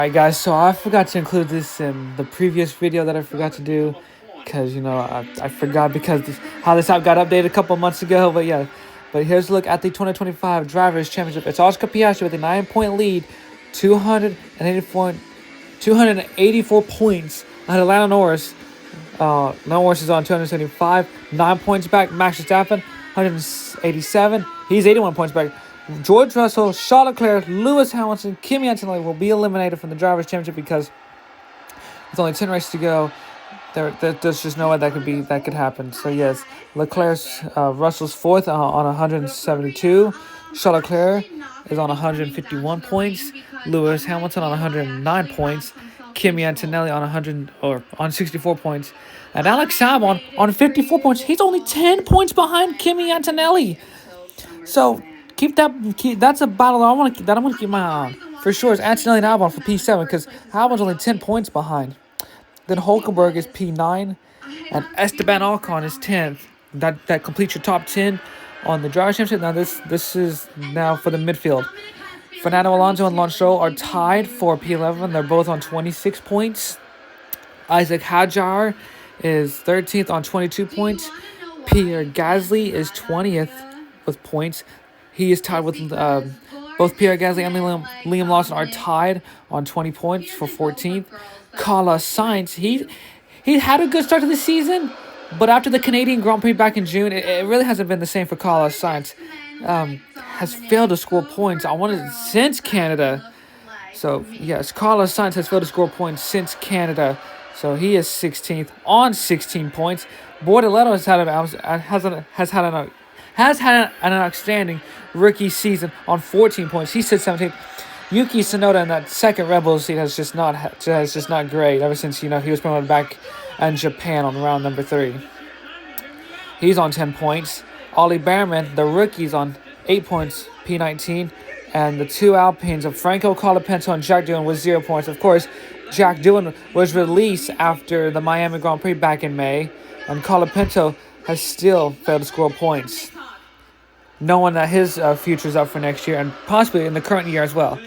Alright guys, so I forgot to include this in the previous video that I forgot to do because, I forgot because how this app got updated a couple months ago, but yeah. But here's a look at the 2025 Drivers' Championship. It's Oscar Piastri with a 9-point lead, 284 points ahead of Lando Norris. Lando Norris is on 275, 9 points back. Max Verstappen, 187. He's 81 points back. George Russell, Charles Leclerc, Lewis Hamilton, Kimi Antonelli will be eliminated from the Drivers' Championship because with only 10 races to go, there's just no way that could happen. So yes, Leclerc's Russell's fourth on 172. Charles Leclerc is on 151 points. Lewis Hamilton on 109 points. Kimi Antonelli on 64 points, and Alex Albon on 54 points. He's only 10 points behind Kimi Antonelli. So that's a battle I'm gonna keep my eye on for sure. It's Antonelli and Albon for P7 because Albon's only 10 points behind. Then Hulkenberg is P9, and Esteban Ocon is 10th. That completes your top 10 on the Drivers' Championship. Now this is now for the midfield. Fernando Alonso and Lance Stroll are tied for P11. They're both on 26 points. Isaac Hadjar is 13th on 22 points. Pierre Gasly is 20th with points. He is tied with both Pierre Gasly and Liam Lawson are tied on 20 points for 14th. Carlos Sainz, he had a good start to the season, but after the Canadian Grand Prix back in June, it really hasn't been the same for Carlos Sainz. Has failed to score points. Since Canada. So yes, Carlos Sainz has failed to score points since Canada. So he is 16th on 16 points. Bortoleto has had an outstanding rookie season on 14 points. He sits 17th. Yuki Tsunoda in that second Red Bull seat has just not great ever since he was promoted back in Japan on round number 3. He's on 10 points. Ollie Behrman, the rookie's on 8 points, P19, and the two Alpines of Franco Colapinto and Jack Doohan with 0 points. Of course, Jack Doohan was released after the Miami Grand Prix back in May, and Colapinto has still failed to score points, knowing that his future's up for next year and possibly in the current year as well.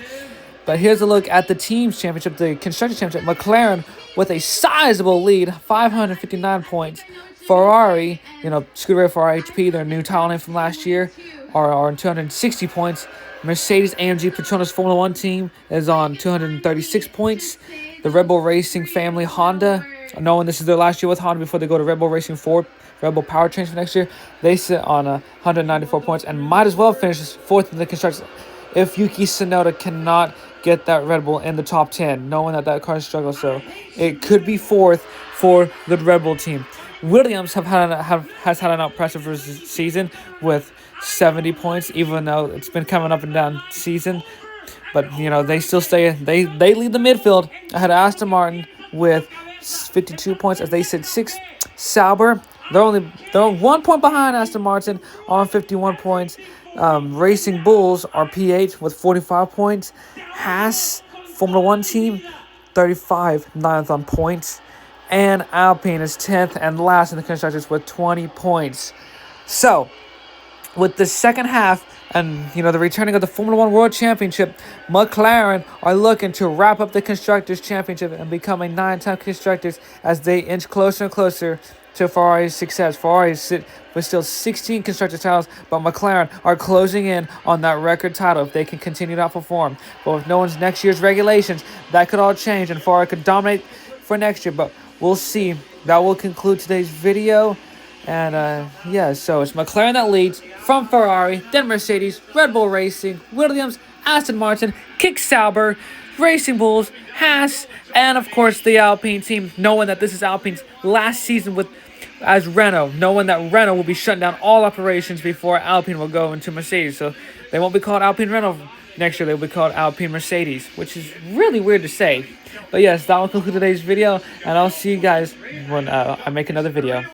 But here's a look at the Teams Championship, the Constructors Championship. McLaren with a sizable lead, 559 points. Ferrari, Scuderia Ferrari HP, their new title name from last year, are on 260 points. Mercedes-AMG Petronas Formula 1 team is on 236 points. The Red Bull Racing family, Honda, knowing this is their last year with Honda before they go to Red Bull Racing 4, Red Bull Powertrains for next year, they sit on 194 points and might as well finish 4th in the Constructors if Yuki Tsunoda cannot get that Red That in the top 10, knowing that car struggles. So it could be 4th for the Red Bull team. Williams has had an impressive season with 70 points, even though it's been coming up and down season. But they still they lead the midfield ahead of Aston Martin with 52 points as they sit 6th. Sauber, they're 1 point behind Aston Martin on 51 points. Racing Bulls are P8 with 45 points. Haas Formula 1 team 35, 9th on points. And Alpine is 10th and last in the Constructors with 20 points. So, with the second half and, the returning of the Formula 1 World Championship, McLaren are looking to wrap up the Constructors Championship and become a 9-time Constructors as they inch closer and closer to Ferrari's success. Ferrari sit with still 16 Constructors titles, but McLaren are closing in on that record title if they can continue to outperform. But with no one's next year's regulations, that could all change and Ferrari could dominate for next year, but we'll see. That will conclude today's video. And so it's McLaren that leads from Ferrari, then Mercedes, Red Bull Racing, Williams, Aston Martin, Kick Sauber, Racing Bulls, Haas, and of course the Alpine team, knowing that this is Alpine's last season as Renault, knowing that Renault will be shutting down all operations before Alpine will go into Mercedes. So they won't be called Alpine Renault next year, they'll be called Alpine Mercedes, which is really weird to say. But yes, that will conclude today's video, and I'll see you guys when I make another video.